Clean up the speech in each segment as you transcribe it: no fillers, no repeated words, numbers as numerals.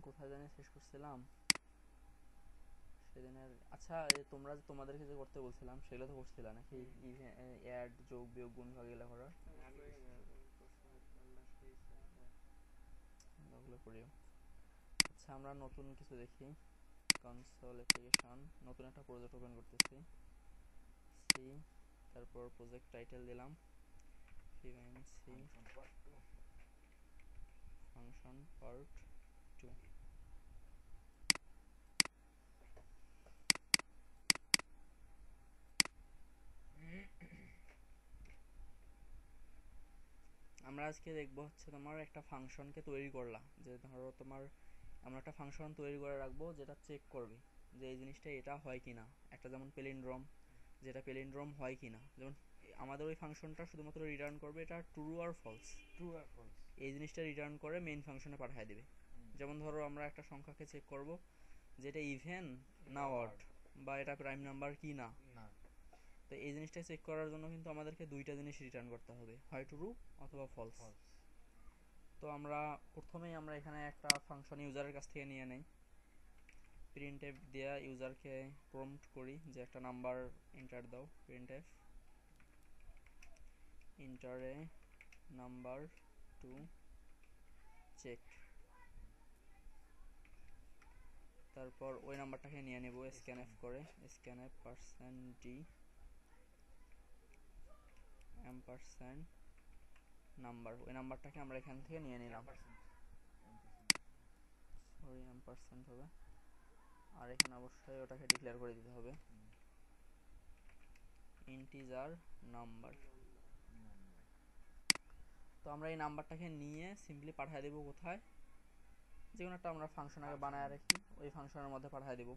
কোথায় জানি শেষ করছিলাম সেদিনের। আচ্ছা, তোমরা তোমাদেরকে যে করতে বলছিলাম সেগুলো তো করছিলা নাকি? অ্যাড, যোগ, বিয়োগ, গুণ, ভাগ এগুলো করা ওগুলো করিও। আচ্ছা, আমরা নতুন কিছু দেখি। কনসোল অ্যাপ্লিকেশন, নতুন একটা প্রজেক্ট ওপেন করতেছি। সি, তারপর প্রজেক্ট টাইটেল দিলাম সি ফাংশন পার্ট 2। আমরা আজকে দেখবো হচ্ছে তোমার একটা ফাংশনকে তৈরি করলা, যে ধরো তোমার আমরা একটা ফাংশন তৈরি করে রাখবো যেটা চেক করবে যে এই জিনিসটা এটা হয় কিনা। একটা যেমন পেলিন্ড্রোম, যেটা পেলিন্ড্রোম হয় কিনা, যেমন আমাদের ওই ফাংশনটা শুধুমাত্র রিটার্ন করবে এটা ট্রু আর ফলস। এই জিনিসটা রিটার্ন করে মেইন ফাংশনে পাঠিয়ে দিবে। যেমন ধরো আমরা একটা সংখ্যাকে চেক করব যেটা ইভেন না অড, বা এটা প্রাইম নাম্বার কি না। তো এই জিনিসটা চেক করার জন্য কিন্তু আমাদেরকে দুইটা জিনিস রিটার্ন করতে হবে, হয় ট্রু অথবা ফলস। তো আমরা প্রথমেই আমরা এখানে একটা ফাংশন ইউজারের কাছ থেকে নিয়ে নেই। প্রিন্টএফ দেয়া ইউজারকে প্রম্পট করি যে একটা নাম্বার এন্টার দাও। প্রিন্টএফ এন্টারে নাম্বার টু চেক, তারপর ওই নাম্বারটাকে নিয়ে নেব স্ক্যানএফ করে। স্ক্যানএফ %d এম্পারস্যান্ড নাম্বার, ওই নাম্বারটাকে আমরা এখান থেকে নিয়ে নিলাম। সরি, এম্পারস্যান্ড হবে, আর এখানে অবশ্যই ওটাকে ডিক্লেয়ার করে দিতে হবে ইন্টিজার নাম্বার। তো আমরা এই নাম্বারটাকে নিয়ে সিম্পলি পাঠিয়ে দেবো কোথায়, যে কোনো একটা আমরা ফাংশন আগে বানায় রাখি, ওই ফাংশনের মধ্যে পাঠিয়ে দেবো।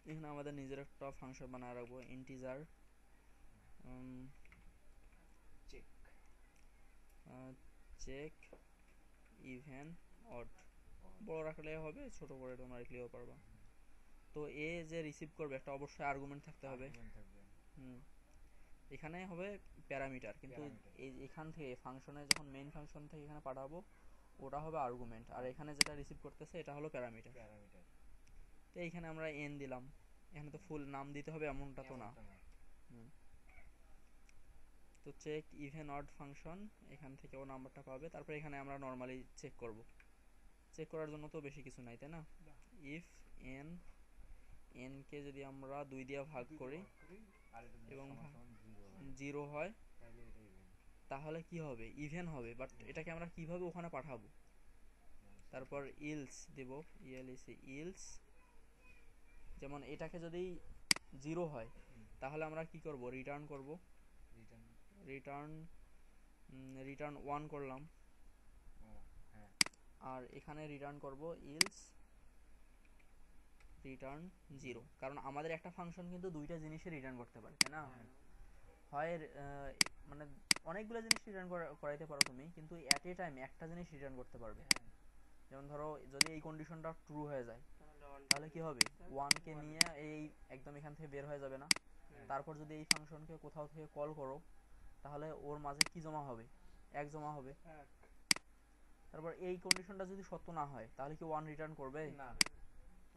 এখানে আমাদের নিজের একটা ফাংশন বানায় রাখবো ইন্টিজার চেক ইভেন অড। বড় রাখলে হবে, ছোট করে তোমরা লিখলেও পারবা। তো এ যে রিসিভ করবে একটা অবশ্যই আর্গুমেন্ট থাকতে হবে। এখানে হবে প্যারামিটার, কিন্তু এখান থেকে ফাংশনে যখন মেইন ফাংশন থেকে এখানে পাঠাবো ওটা হবে আর্গুমেন্ট, আর এখানে যেটা রিসিভ করতেছে এটা হলো প্যারামিটার। তো এইখানে আমরা এন দিলাম। এখানে তো ফুল নাম দিতে হবে এমনটা তো না। তো চেক ইভেন অড ফাংশন, এখান থেকে ও নাম্বারটা পাবে। তারপর এখানে আমরা নর্মালি চেক করব। চেক করার জন্য তো বেশি কিছু নাই, তাই না? ইফ এন, এন কে যদি আমরা 2 দিয়ে ভাগ করি এবং 0 হয় তাহলে কি হবে? ইভেন হবে। বাট এটাকে আমরা কিভাবে ওখানে পাঠাবো? তারপর ইলস দেব, ইলস, যেমন এটাকে যদি 0 হয় তাহলে আমরা কি করব? রিটার্ন করব। রিটার্ন 1 করলাম, আর এখানে রিটার্ন করব ইলস রিটার্ন 0। কারণ আমাদের একটা ফাংশন কিন্তু দুইটা জিনিসই রিটার্ন করতে পারে, তাই না? হয় মানে অনেকগুলো জিনিস রিটার্ন করাইতে পারো তুমি, কিন্তু এট এ টাইম একটা জিনিস রিটার্ন করতে পারবে। যেমন ধরো যদি এই কন্ডিশনটা ট্রু হয়ে যায় তাহলে কি হবে? 1 কে নিয়ে এই একদম এখান থেকে বের হয়ে যাবে না। তারপর যদি এই ফাংশনকে কোথাও থেকে কল করো তাহলে ওর মাঝে কি জমা হবে? 1 জমা হবে। তারপর এই কন্ডিশনটা যদি সত্য না হয় তাহলে কি 1 রিটার্ন করবে?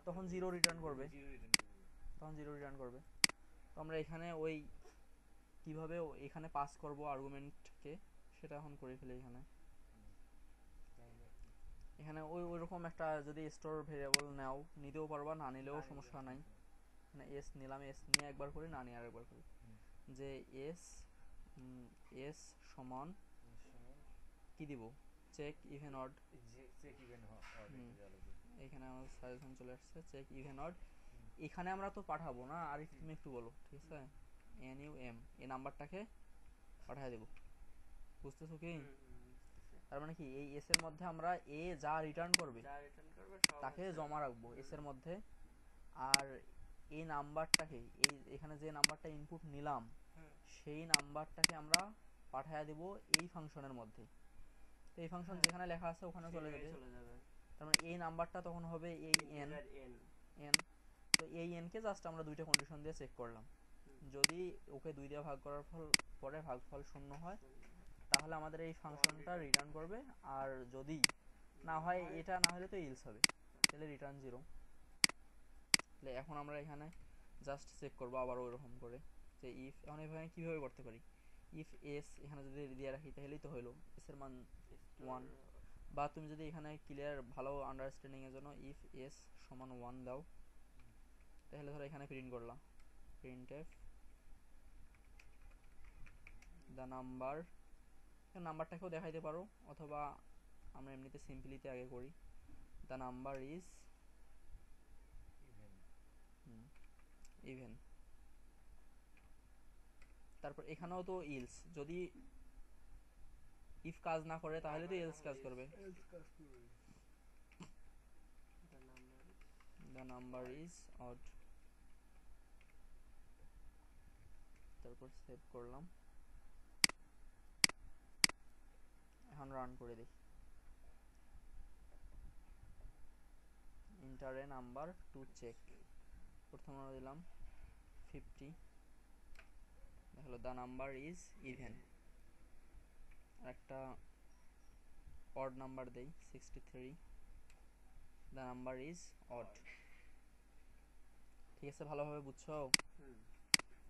তখন 0 রিটার্ন করবে। তো আমরা এখানে ওই কিভাবে এখানে পাস করব আর্গুমেন্টকে সেটা এখন করে ফেলি। এখানে ওইরকম একটা যদি স্টোর ভেরিয়েবল নাও, নিতেও পারবা, না নিলেও সমস্যা নাই। মানে এস নিলাম, এস নিয়ে একবার করি, না নিয়ে আরেকবার করি। যে এস সমান কি দিব? Check even odd. এখানে আমার সাজেশন চলে আসছে চেক ইভেন অড। এখানে আমরা তো পাঠাবো না, আর তুমি একটু বলো, ঠিক আছে? NUM এই নাম্বারটাকে পাঠিয়ে দেব। বুঝতেছো কি? তার মানে কি এই এস এর মধ্যে আমরা এ যা রিটার্ন করবে তাকে জমা রাখবো এস এর মধ্যে, আর এই নাম্বারটাকে এখানে যে নাম্বারটা ইনপুট নিলাম সেই নাম্বারটাকে আমরা পাঠিয়ে দেব এই ফাংশনের মধ্যে। তো এই ফাংশন যেখানে লেখা আছে ওখানে চলে যাবে। তার মানে এই নাম্বারটা তখন হবে এই এন। তো এই এন কে জাস্ট আমরা দুইটা কন্ডিশন দিয়ে চেক করলাম। যদি ওকে 2 দিয়ে ভাগ করার পরে ভাগফল 0 হয় তাহলে আমাদের এই ফাংশনটা রিটার্ন করবে, আর যদি না হয় এটা না হলে তো ইলস হবে, তাহলে রিটার্ন 0। তাহলে এখন আমরা এখানে জাস্ট চেক করবো আবার ওইরকম করে যে ইফ, এখন এখানে কীভাবে করতে পারি, ইফ এস এখানে যদি দিয়ে রাখি তাহলেই তো হইলো এস এর মান 1, বা তুমি যদি এখানে ক্লিয়ার ভালো আন্ডারস্ট্যান্ডিংয়ের জন্য ইফ এস সমান 1 দাও, তাহলে ধরো এখানে প্রিন্ট করলাম প্রিন্টএফ দ্য নাম্বার, নাম্বারটাকেও দেখাইতে পারো, অথবা আমরা এমনিতে সিম্পলিতে আগে করি দ্য নাম্বার ইজ ইভেন। তারপর এখানেও তো ইলস, যদি ইফ কাজ না করে তাহলে তো এলস কাজ করবে। দ্য নাম্বার ইজ অড, তারপর সেভ করলাম, এখন রান করে দেখি। Enter a number to check, প্রথমে আমরা দিলাম 50, দেখলো দ্য নাম্বার ইজ ইভেন। একটা অড নাম্বার দেই 63, দ্য নাম্বার ইজ অড। ঠিক আছে, ভালোভাবে বুঝছো?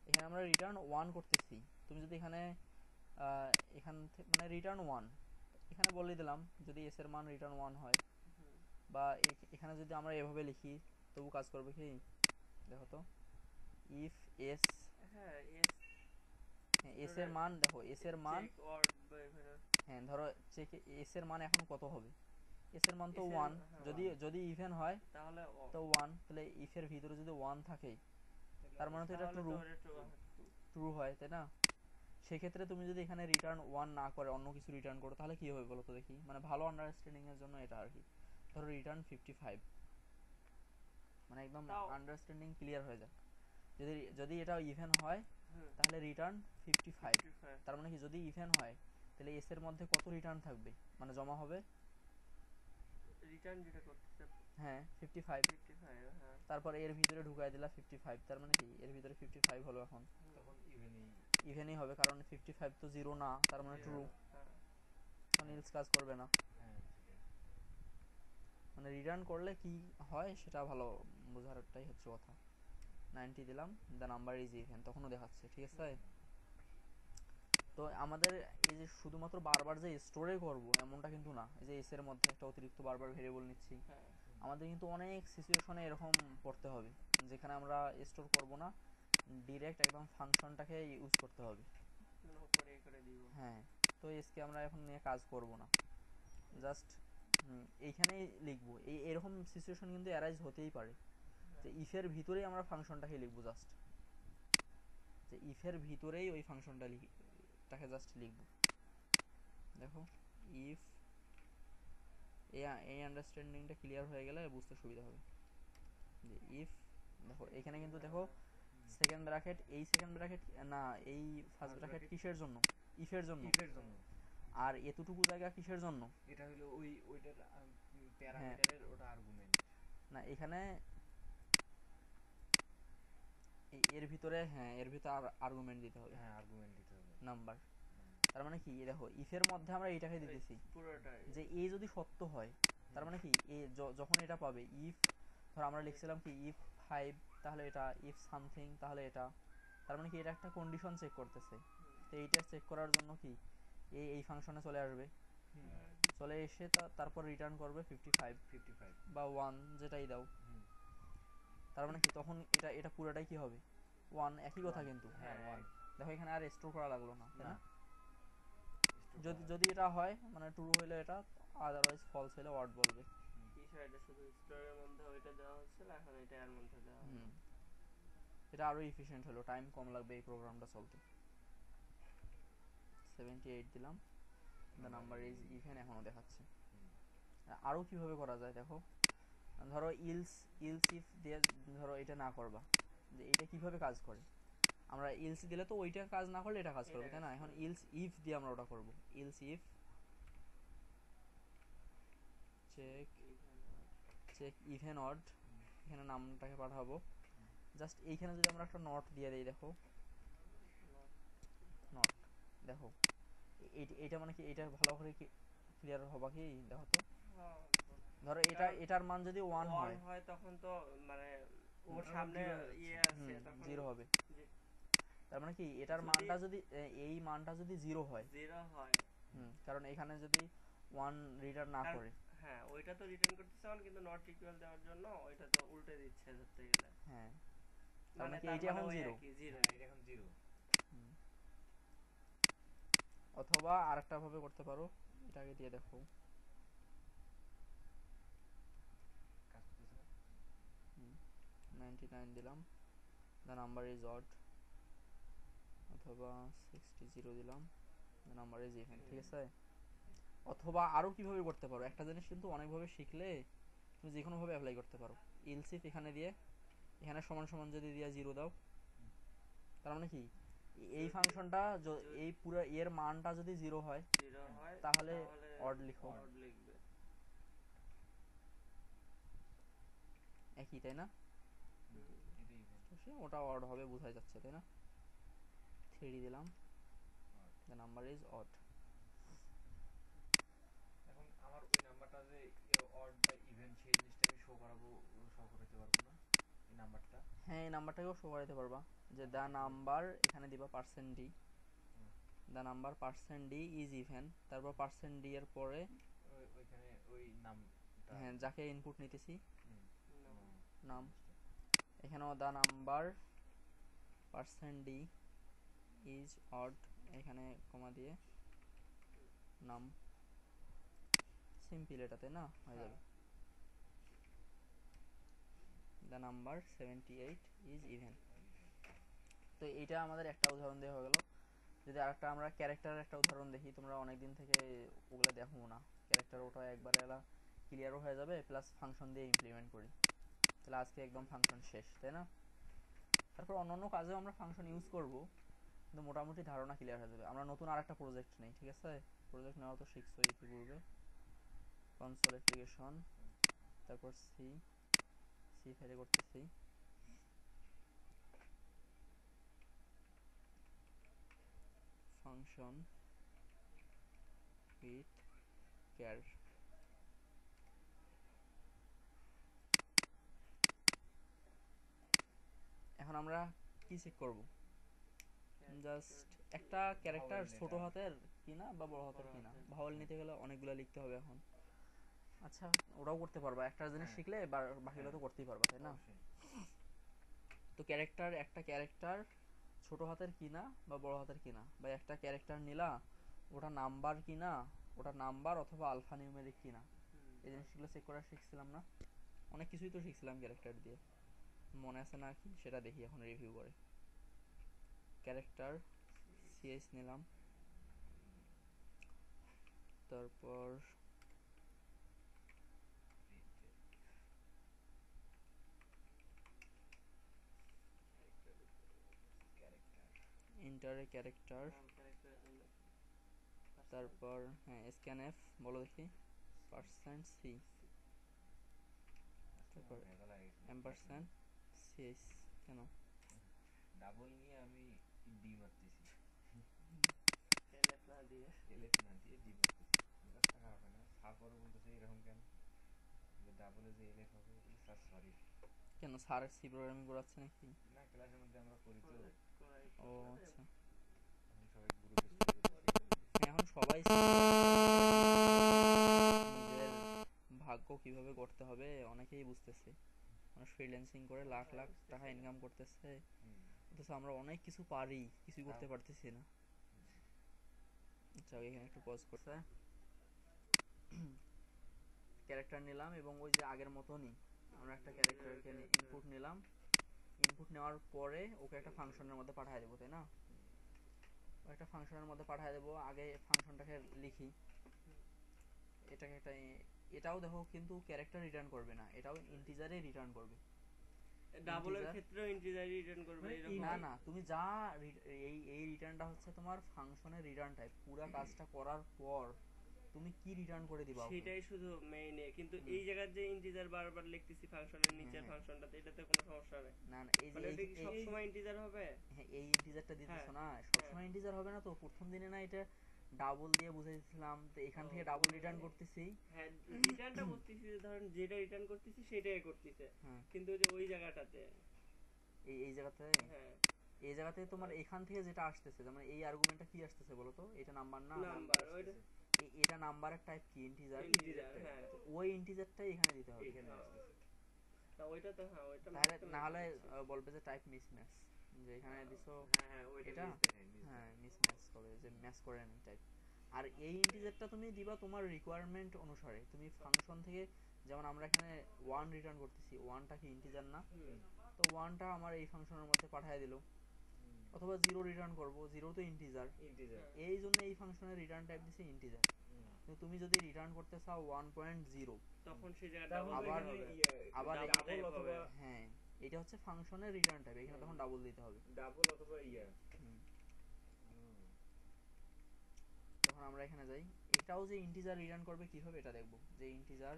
এখানে আমরা রিটার্ন 1 করতেছি, তুমি যদি এখানে এখান থেকে মানে রিটার্ন 1 এখানে বলে দিলাম, যদি এস এর মান রিটার্ন 1 হয়, বা এখানে যদি আমরা এভাবে লিখি তবু কাজ করবে কি দেখো তো, ইফ এস, হ্যাঁ এস এর মান দেখো, এস এর মান হ্যাঁ ধরো চেক এস এর মান এখন কত হবে, এস এর মান তো 1, যদি ইভেন হয় তাহলে তো 1, তাহলে ইফ এর ভিতরে যদি 1 থাকে তার মানে তো এটা ট্রু হয়, তাই না? সেক্ষেত্রে তুমি যদি এখানে রিটার্ন 1 না করে অন্য কিছু রিটার্ন করো তাহলে কি হবে বলো তো দেখি, মানে ভালো আন্ডারস্ট্যান্ডিং এর জন্য এটা আর কি। ধরো রিটার্ন 55, মানে একদম আন্ডারস্ট্যান্ডিং ক্লিয়ার হয়ে যাক, যদি এটা ইভেন হয় তাহলে রিটার্ন 55, তার মানে কি যদি ইভেন হয় তাহলে এস এর মধ্যে কত রিটার্ন থাকবে, মানে জমা হবে রিটার্ন যেটা করতেছে হ্যাঁ 55, তারপর এর ভিতরে ঢুকাই দিলা 55, তার মানে কি এর ভিতরে 55 হলো, এখন তখন ইভেনই হবে কারণ 55 তো 0 না, তার মানে ট্রু, তখন ইলস কাজ করবে না। মানে রিটার্ন করলে কি হয় সেটা ভালো বোঝারটাই হচ্ছে কথা। 90 দিলাম, দ্য নাম্বার ইজ ইভেন, তখনও দেখাচ্ছে, ঠিক আছে। তো আমাদের এই যে শুধুমাত্র বারবার যে স্টোরে করব এমনটা কিন্তু না, এই যে এস এর মধ্যে একটা অতিরিক্ত বারবার ভেরিয়েবল নিচ্ছি, আমাদের কিন্তু অনেক সিচুয়েশনে এরকম পড়তে হবে যেখানে আমরা স্টোর করব না, ডিরেক্ট একদম ফাংশনটাকে ইউজ করতে হবে। হ্যাঁ, তো এসকে আমরা এখন নিয়ে কাজ করব না, জাস্ট এইখানেই লিখবো। এরকম সিচুয়েশন কিন্তু অ্যারাইজ হতেই পারে যে ইফের ভিতরেই আমরা ফাংশনটাকে লিখবো, জাস্ট যে ইফের ভিতরেই ওই ফাংশনটাকে জাস্ট লিখবো। দেখো ইফ, এই আন্ডারস্ট্যান্ডিংটা ক্লিয়ার হয়ে গেলে বুঝতে সুবিধা হবে যে ইফ, দেখো এখানে কিন্তু দেখো সেকেন্ড ব্র্যাকেট, এই সেকেন্ড ব্র্যাকেট না, এই ফার্স্ট ব্র্যাকেট কিসের জন্য, ইফের জন্য, আর এতটুকু জায়গা কিসের জন্য, এটা হলো ওইটার প্যারামিটারের ওটা আর্গুমেন্ট না, এখানে এর ভিতরে হ্যাঁ এর ভিতরে আর্গুমেন্ট দিতে হবে, হ্যাঁ আর্গুমেন্ট দিতে হবে নাম্বার। তার মানে কি দেখো ইফের মধ্যে আমরা এইটাকে দিতেছি যে এ যদি সত্য হয়, তার মানে কি এ যখন এটা পাবে, ইফ ধর আমরা লিখছিলাম কি ইফ 5 তাহলে এটা, ইফ সামথিং তাহলে এটা, তার মানে কি এটা একটা কন্ডিশন চেক করতেছে। তো এইটা চেক করার জন্য কি এই ফাংশনে চলে আসবে, চলে এসে তারপর রিটার্ন করবে 55 বা 1 যেটাই দাও, তার মানে কি তখন এটা পুরোটাই কি হবে 1, একই কথা কিন্তু। দেখো এখানে আর স্টোর করা লাগলো না, তাই না? যদি এটা হয় মানে ট্রু হইলে এটা, আদারওয়াইজ ফলস হইলে ওয়ার্ড বলবে। এটা শুধু স্টোরের মধ্যে ওইটা দেওয়া হচ্ছিল, এখন এটা এর মধ্যে দেওয়া হলো, এটা আরো এফিশিয়েন্ট হলো, টাইম কম লাগবে এই প্রোগ্রামটা চলতে। 78 দিলাম, দ্য নাম্বার ইজ ইভেন, এখনো দেখাচ্ছে। আরো কিভাবে করা যায় দেখো, ধরো ইলস ইফ দিয়ে ধরো এটা না করবা, যে এটা কিভাবে কাজ করে, আমরা ইলস দিলে তো ওইটা কাজ না করলে এটা কাজ করবে, তাই না? এখন ইলস ইফ দিয়ে আমরা ওটা করব, else if check even odd, এখানে নামটাকে পাঠাবো, জাস্ট এইখানে যদি আমরা একটা নট দিয়ে দিই, দেখো নট, দেখো এইটা মানে কি, এটা ভালো করে ক্লিয়ার হবা কি দেখো তো, হ্যাঁ, ধরো কারণ এটার মান যদি 1 ওয়ান হয়, হয় তখন তো মানে ওর আবার সামনে জিরো হয়ে যাচ্ছে। ইয়ে আছে তখন 0 হবে। যে- তার মানে কি এটার যদি মানটা যদি এই মানটা যদি 0 হয়, জিরো হয়, কারণ এখানে যদি 1 রিটার্ন না কারণ করে। হ্যাঁ ওইটা তো রিটার্ন করতেছে অন, কিন্তু নট ইকুয়াল দেওয়ার জন্য ওইটা তো উল্টে দিচ্ছে ধরতে গেলে, হ্যাঁ, তার মানে মানে কি তার এইটা মানে এখন ওই 0। একই জিরো। হ্যাঁ এটা এখন জিরো। অথবা আরেকটা ভাবে করতে পারো, এটাকে দিয়ে দেখো। কাজ করতেছে না। 99 দিলাম, দ্য নাম্বার ইজ অড, অথবা 60 দিলাম, দ্য নাম্বার ইজ ইভেন। ঠিক আছে, অথবা আরো কিভাবে করতে পারো, একটা জিনিস কিন্তু অনেকভাবে শিখলে তুমি যে কোনো ভাবে অ্যাপ্লাই করতে পারো। ইলসিফ এখানে দিয়ে, এখানে সমান সমান যদি দিয়ে 0 দাও, তার মানে কি এই যদি ফাংশনটা যদি এই পুরো এর মানটা যদি 0 হয়, জিরো হয় তাহলে তাহলে অড লিখো। অড লিখবে। একই, তাই না? এটা ইভেন। তো সে ওটা অড হবে বোঝাই যাচ্ছে, তাই না? 3 দিলাম, দ্য নাম্বার ইজ অড। এখন আমার ওই নাম্বারটা যে অড বা ইভেন সেই জিনিসটা আমি শো করাবো, শো করতে পারবো না এই নাম্বারটা। হ্যাঁ, এই নাম্বারটাকেও শো করাতে পারবা, যে দ্য নাম্বার এখানে দিবা %d, the number %d is even, তারপর %d এর পরে ওইখানে ওই নামটা। হ্যাঁ যাকে ইনপুট নিতেছি নাম। নাম, এখানেও the number %d is odd, এখানে কমা দিয়ে নাম, সিম্পল এটা, তাই না? হয়ে যাবে দ্য নাম্বার 78 ইজ ইভেন। তো এইটা আমাদের একটা উদাহরণ দেওয়া হয়ে গেল। যদি আরেকটা আমরা ক্যারেক্টারের একটা উদাহরণ দেখি, তোমরা অনেকদিন থেকে ওগুলো দেখো না, ক্যারেক্টার ওটা একবারে এলা ক্লিয়ারও হয়ে যাবে, প্লাস ফাংশন দিয়ে ইমপ্লিমেন্ট করি, তাহলে আজকে একদম ফাংশন শেষ, তাই না? তারপর অন্যান্য কাজেও আমরা ফাংশন ইউজ করব, কিন্তু মোটামুটি ধারণা ক্লিয়ার হয়ে যাবে। আমরা নতুন আরেকটা প্রজেক্ট নেই, ঠিক আছে? প্রজেক্ট নেওয়া তো শিখছো ইতিপূর্বে, কনসোল অ্যাপ্লিকেশন, তারপর সি ফাইলে করতেছি, ফাংশন উইথ ক্যার। এখন আমরা কি চেক করব? জাস্ট একটা ক্যারেক্টার ছোট হাতের কিনা বা বড় হাতের কিনা, ভাওয়াল নিতে গেলে অনেকগুলো লিখতে হবে এখন। আচ্ছা, ওটাও করতে পারবা, একটা জিনিস শিখলে বাকিগুলো তো করতেই পারবা, তাই না? তো একটা ক্যারেক্টার ছোট হাতের কিনা বা বড় হাতের কিনা, বা একটা ক্যারেক্টার নিলা, ওটা নাম্বার কিনা, ওটা নাম্বার অথবা আলফা নিউমেরিক কিনা, এই জিনিসগুলো চেক করা শিখছিলাম না? অনেক কিছুই তো শিখছিলাম ক্যারেক্টার দিয়ে, মনে আছে না কি সেটা দেখি এখন রিভিউ করে। ক্যারেক্টার সিএস নিলাম, তারপর ইন্টারে ক্যারেক্টার, তারপর হ্যাঁ স্ক্যানএফ বলো দেখি, %c, তারপর এম্পারস্যান্ড সিএস। কেন ডাবল নিয়ে আমি ডি মারতেছি, এলএফ না দিয়ে এলএফ না দিয়ে ডি মারতেছি, মেজাজটা খারাপ হয় না? তারপরে বলতেছে এরকম কেন, যে ডাবলে যে এলএফ হবে। Sir sorry. কেন স্যারের সি প্রোগ্রামিং করাচ্ছে নাকি? না, ক্লাসের মধ্যে আমরা করি তো, ও আচ্ছা, এখন সবাই গ্রুপে চলে যেতেছি। হ্যাঁ এখন সবাই নিজের ভাগ্য কিভাবে করতে হবে অনেকেই বুঝতেছে, মানুষ ফ্রিল্যান্সিং করে লাখ লাখ টাকা ইনকাম করতেছে, অথচ আমরা অনেক কিছু পারি, কিছুই করতে পারতেছি না। আচ্ছা এখানে একটু পজ করতে, ক্যারেক্টার নিলাম এবং ওই যে আগের মতনই আমরা একটা ক্যারেক্টারকে ইনপুট নিলাম, ইনপুট নেওয়ার পরে ওকে একটা ফাংশনের মধ্যে পাঠিয়ে দেবো, তাই না? একটা ফাংশনের মধ্যে পাঠিয়ে দেবো, আগে ফাংশনটাকে লিখি, এটাকে একটা, এটাও দেখো কিন্তু ক্যারেক্টার রিটার্ন করবে না, এটাও ইন্টিজারে রিটার্ন করবে। ডাবলের ক্ষেত্রেও ইন্টিজার রিটার্ন করবে এরকম? না না, তুমি যা এই রিটার্নটা হচ্ছে তোমার ফাংশনের রিটার্ন টাইপ, পুরো কাজটা করার পর তুমি কি রিটার্ন করে দিবা ওকে, সেটাই শুধু মেইনে, কিন্তু এই জায়গার যে ইন্টিজার বারবার লিখতেছি ফাংশনের নিচের ফাংশনটাতে, এটাতে কোনো সমস্যা নেই? না না, এই যে মানে এটা কি সব সময় ইন্টিজার হবে? হ্যাঁ এই ইন্টিজারটা দিতেছো না, সবসময় ইন্টিজার হবে না তো, প্রথম দিনে না এটা ডাবল দিয়ে বুঝাইছিলাম, তো এখান থেকে ও, ডাবল মানে- রিটার্ন করতেছি। হ্যাঁ, রিটার্নটা করতেছি যে ধরেন যেটা রিটার্ন করতেছি সেটাই করতেছে, হ্যাঁ, কিন্তু ওই যে ওই জায়গাটাতে, এই জায়গাতে, হ্যাঁ, এই জায়গাতে তোমার এখান থেকে যেটা আসতেছে, যেমন এই আর্গুমেন্টটা কি আসতেছে বলো তো, এটা নাম্বার না, নাম্বার ওইটা এটা নাম্বারের টাইপ কি, ইন্টিজার। ইন্টিজার, হ্যাঁ, ওই ইন্টিজারটাই এখানে দিতে হবে। এখানে হ্যাঁ। আসতেছে। না ওইটা তো, হ্যাঁ ওইটা তাহলে মাঝখানে না হলে দিচ্ছি। বলবে যে টাইপ মিসম্যাচ, যে এখানে দিছো হ্যাঁ হ্যাঁ ওইটা এটা, মিস দেখায়, মিস হ্যাঁ দেখায়। মিসম্যাচ করে, যে ম্যাচ করে নেই টাইপ। আর এই ইন্টিজারটা তুমি দিবা তোমার রিকোয়ারমেন্ট অনুসারে, তুমি ফাংশন থেকে, যেমন আমরা এখানে 1 রিটার্ন করতেছি, 1টা কি ইন্টিজার না, হুম, তো 1টা আমার এই ফাংশনের মধ্যে পাঠিয়ে দিল। অথবা 0 রিটার্ন করব, 0 তো ইন্টিজার, ইন্টিজার। এই জন্য এই ফাংশনের রিটার্ন টাইপ দিছে ইন্টিজার। কিন্তু তুমি যদি রিটার্ন করতে চাও 1.0, তখন সেই জায়গাটা তখন ডাবল আবার- হবে। আবার Double ডাবল type অথবা হবে। হ্যাঁ, এটা হচ্ছে ফাংশনের রিটার্ন টাইপ, এখানে তখন ডাবল দিতে হবে। ডাবল অথবা হুম, তখন আমরা এখানে যাই, এটাও যে ইন্টিজার রিটার্ন করবে কিভাবে এটা দেখবো, যে ইন্টিজার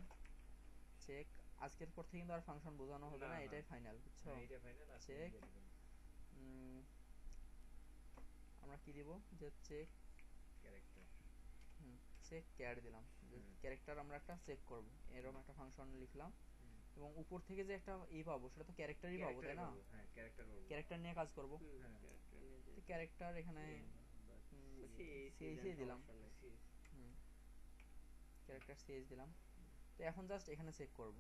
চেক, আজকের পর থেকে কিন্তু আর ফাংশন বোঝানো হবে না, না, না। এটাই ফাইনাল, বুঝছো। হ্যাঁ, এটা ফাইনাল আছে। Check. আমরা কি দিব, যে চেক, ক্যারেক্টার। চেক ক্যার দিলাম, যে হুম। ক্যারেক্টার আমরা একটা চেক করব, এরকম একটা ফাংশন লিখলাম। এবং উপর থেকে যে একটা পাবো, সেটা তো ক্যারেক্টারই পাবো, তাই না, হ্যাঁ, ক্যারেক্টার পাবো। ক্যারেক্টার নিয়ে কাজ করব। হুম, হ্যাঁ। character নিয়ে তো যাই। ক্যারেক্টার এখানে CH দিলাম, সমস্যা নেই। ক্যারেক্টার CH দিলাম। তো এখন জাস্ট এখানে চেক করব,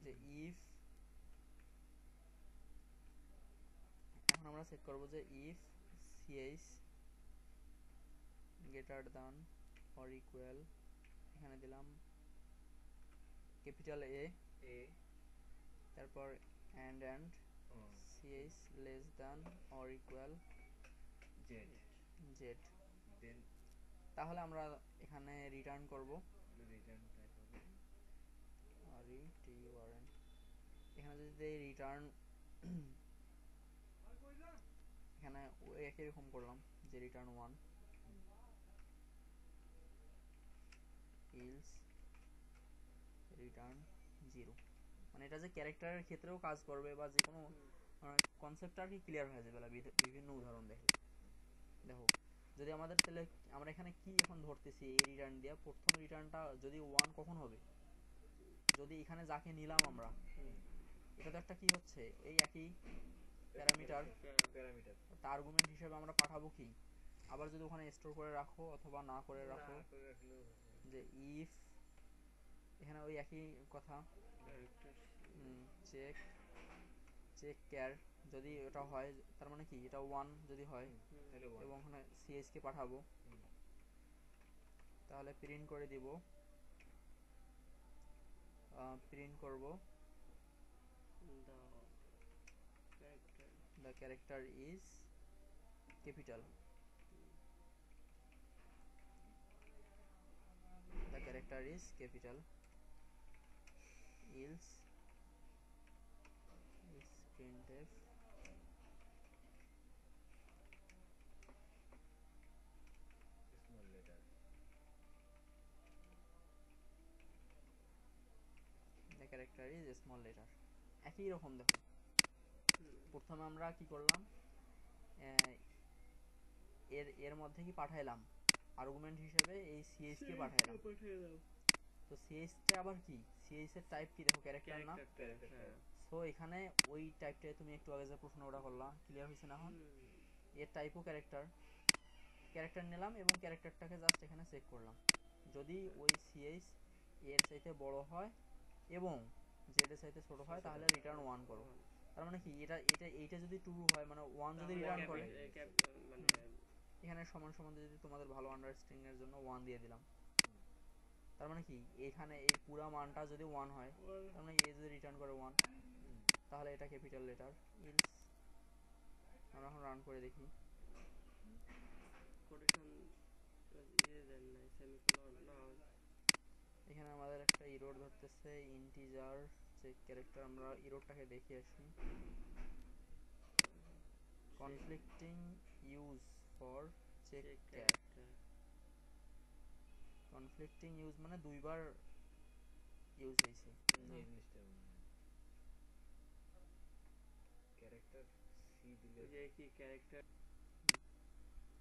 যে ইফ, এখন আমরা চেক করব যে if CH greater than or equal, এখানে দিলাম ক্যাপিটাল A, এ তারপর and CH less than or equal Z Z, দেন তাহলে আমরা এখানে রিটার্ন করব রিটার্ন টাইপ হবে RETURN। এখানে যদি দেই রিটার্ন, এখানে ওই একই রকম করলাম, যে রিটার্ন 1 ইলস রিটার্ন 0। মানে এটা যে ক্যারেক্টারের ক্ষেত্রেও কাজ করবে, বা যে কোনো কনসেপ্টটা আর কি ক্লিয়ার হয়ে যাবে বিভিন্ন উদাহরণ দেখে। দেখো, যদি আমাদের, তাহলে আমরা এখানে কি এখন ধরতেছি, এই রিটার্ন দিয়ে প্রথম রিটার্নটা যদি 1 কখন হবে, যদি এখানে যাকে নিলাম আমরা, এটা তো একটা কি হচ্ছে, এই একই প্যারামিটার, প্যারামিটার তার আর্গুমেন্ট হিসেবে আমরা পাঠাবো কি, আবার যদি ওখানে স্টোর করে রাখো অথবা না করে রাখো, করে রাখলেও যে ইফ, এখানে ওই একই কথা, চেক, চেক ক্যার, যদি এটা হয় তার মানে কি, এটা 1 যদি হয়, তাহলে এবং ওখানে CH কে পাঠাবো, তাহলে প্রিন্ট করে দিব, প্রিন্ট করব the character is capital, the character is capital, else printf small letter the character is a small letter। একই রকম দেখো, প্রথমে আমরা কি করলাম, এর এর মধ্যে কি পাঠাইলাম, আর্গুমেন্ট হিসেবে এই CH কে পাঠাইলাম। তো CH টা আবার কি, CH এর টাইপ কি দেখো, ক্যারেক্টার না, সো এখানে ওই টাইপটাই তুমি একটু আগে যে প্রশ্নটা করলা, ক্লিয়ার হয়েছে না এখন, এর টাইপও ক্যারেক্টার, ক্যারেক্টার নিলাম এবং ক্যারেক্টারটাকে জাস্ট এখানে চেক করলাম, যদি ওই CH এর চাইতে বড় হয় এবং Z এর চাইতে ছোট হয়, তাহলে রিটার্ন 1 করো। তার মানে কি, এইটা যদি ট্রু হয়, মানে 1 যদি রিটার্ন করে, এখানে সমান সমান যদি তোমাদের ভালো আন্ডারস্ট্যান্ডিং এর জন্য 1 দিয়ে দিলাম, তার মানে কি, এখানে এই পুরো মানটা যদি 1 হয়, তার মানে এ যদি রিটার্ন করে 1, তাহলে এটা ক্যাপিটাল লেটার। ইলস, আমরা এখন রান করে দেখি, এখানে আমাদের একটা এরর ধরতেছে, ইন্টিজার চেক ক্যারেক্টার, আমরা এররটাকে দেখে আসি, conflicting use for check char, conflicting use মানে দুইবার ইউজ হয়েছে, এই জিনিসটা ক্যারেক্টার সি দিলে যে কি ক্যারেক্টার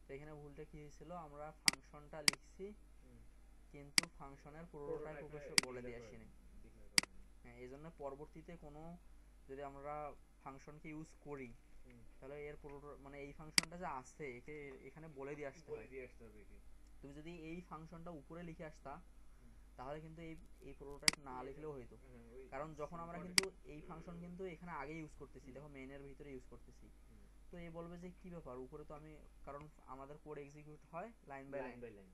তো এখানে ভুলটা কি হয়েছিল, আমরা ফাংশনটা লিখছি হুম। কিন্তু ফাংশনের প্রোটোটাইপ Prototype অবশ্য টা বলে দিয়ে declare আসিনি। করেনি, declare করেনি। হ্যাঁ, এই জন্য পরবর্তীতে কোনো যদি আমরা ফাংশনকে ইউজ করি হুম। তাহলে এর মানে এই ফাংশনটা যে আছে একে এখানে বলে দিয়ে আসতে বলে হয়। দিয়ে আসতে হবে একে। তুমি যদি এই ফাংশনটা উপরে লিখে আসতা হুম। তাহলে কিন্তু এই এই প্রোটোটাইপ না লিখলেও হইতো। হ্যাঁ, ওই কারণ যখন আমরা কিন্তু context- এই ফাংশন কিন্তু এখানে আগে ইউজ করতেছি, দেখো মেইনের ভিতরে ইউজ করতেছি, হুম। তো এ বলবে যে কি ব্যাপার উপরে তো আমি, কারণ আমাদের কোড এক্সিকিউট হয় line by line line, by line.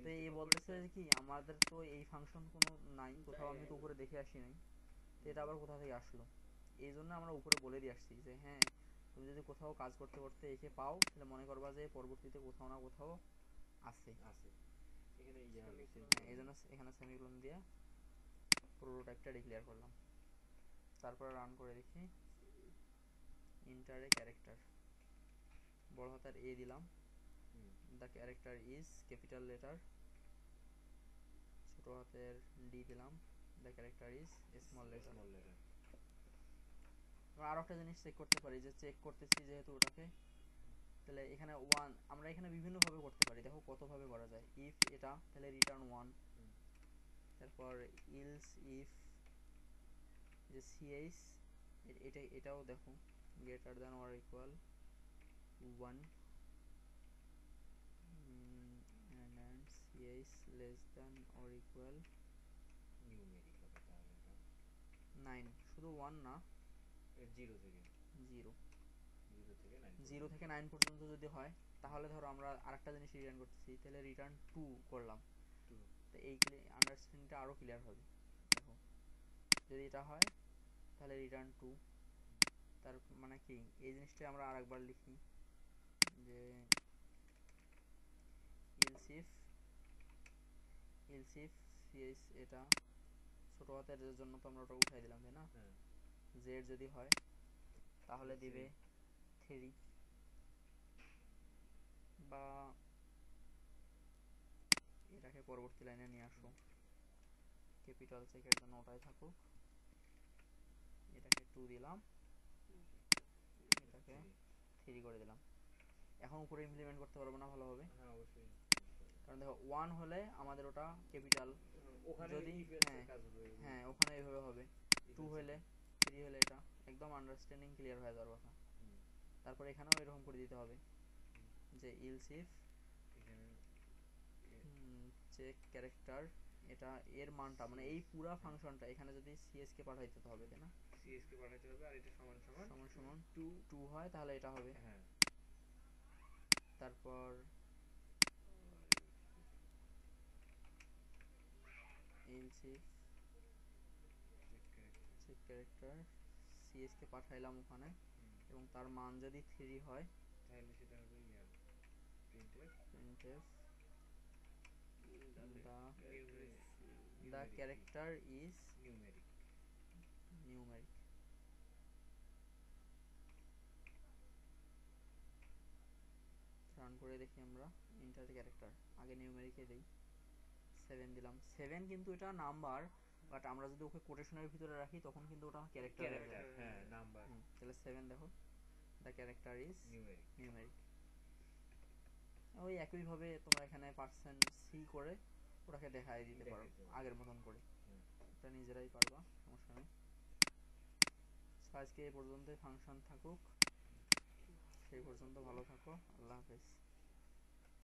তো এ বলতেছে যে কি আমাদের তো এই ফাংশন কোনো নাই কোথাও, আমি তো উপরে দেখে আসি নাই, তো এটা আবার কোথা থেকে আসলো। এই জন্য আমরা উপরে বলে দিয়ে আসছি যে হ্যাঁ তুমি যদি কোথাও কাজ করতে করতে একে পাও তাহলে মনে করবা যে পরবর্তীতে কোথাও না কোথাও আছে। আছে এখানে ইয়া হ্যাঁ, এই জন্য এখানে সেমিকোলন দিয়ে প্রোটোটাইপটা ডিক্লেয়ার করলাম। তারপর রান করে দেখি, ইন্টারে ক্যারেক্টার বড় হাতের এ দিলাম, the character is capital letter, ছোট হাতের ডি দিলাম, the character is small letter. Small letter. আরো একটা জিনিস চেক করতে পারি, যে চেক করতেছি যেহেতু ওটাকে, তাহলে এখানে ওয়ান আমরা এখানে বিভিন্ন ভাবে করতে পারি, দেখো কত ভাবে করা যায়। ইফ এটা তাহলে রিটার্ন ওয়ান, তারপর ইলস ইফ যে সিএইচ এটাও দেখো greater than or equal one, and CH less than or equal numeric হবে তাহলে এটা। 9, শুধু ওয়ান না, 0 থেকে জিরো, 0 থেকে 9 জিরো থেকে 9 পর্যন্ত যদি হয় তাহলে ধরো আমরা আরেকটা জিনিস রিটার্ন করতেছি, তাহলে রিটার্ন 2 করলাম, তো এই আন্ডারস্ট্যান্ডিংটা আরো ক্লিয়ার হবে। দেখো যদি এটা হয় তাহলে রিটার্ন 2, তার মানে কি এই জিনিসটা আমরা আরেকবার লিখি যে ইলস ইফ সিএস এটা ছোট হাতের এর জন্য তো আমরা ওটা উঠাই দিলাম তাই না, হ্যাঁ জেড যদি হয় তাহলে দিবে 3, বা এটাকে পরবর্তী লাইনে নিয়ে আসো, ক্যাপিটাল চেকের জন্য ওটাই থাকুক, এটাকে 2 দিলাম, এটাকে 3 করে দিলাম। এখন উপরে ইমপ্লিমেন্ট করতে পারবো না ভালোভাবে, হ্যাঁ অবশ্যই, কারণ দেখো 1 হলে আমাদের ওটা ক্যাপিটাল, ওখানে যদি if else হ্যাঁ এর কাজ হবে। হ্যাঁ ওখানে এইভাবে হবে, if 2 else এর হলে কাজ। 3 হলে এটা একদম আন্ডারস্ট্যান্ডিং ক্লিয়ার হয়ে যাওয়ার কথা। হুম। তারপর এখানেও এরকম করে দিতে হবে যে ইলস ইফ এখানে চেক ক্যারেক্টার, এটা এর মানটা মানে এই পুরা ফাংশনটা এখানে যদি সিএস কে পাঠাইতে হবে তাই না, সিএস কে পাঠাতে হবে, আর এটা সমান সমান সমান সমান 2। 2 হয় তাহলে এটা হবে। হ্যাঁ তারপর else if check character CS কে পাঠাইলাম ওখানে, এবং তার মান যদি 3 হয় তাহলে সেটা হবে ইয়ার printf printf numeric the character is numeric. numeric। Run করে দেখি আমরা, ইন্টার ক্যারেক্টার আগে নিউমেরিকে দেই, 7 দিলাম, 7 কিন্তু এটা নাম্বার, বাট আমরা যদি ওকে কোটেশনের ভিতরে রাখি তখন কিন্তু ওটা ক্যারেক্টার হয়ে ক্যারেক্টার, যায়। হ্যাঁ নাম্বার। তাহলে 7 দেখো, the character is numeric. Numeric. ওই একই ভাবে তোমরা এখানে পার্সেন্ট সি করে ওটাকে দেখাই দিতে পারো আগের মতন করে, এটা নিজেরাই পারবা, সমস্যা নেই। আজকে এই পর্যন্তই ফাংশন থাকুক, সেই পর্যন্ত ভালো থাকো, আল্লাহ হাফেজ।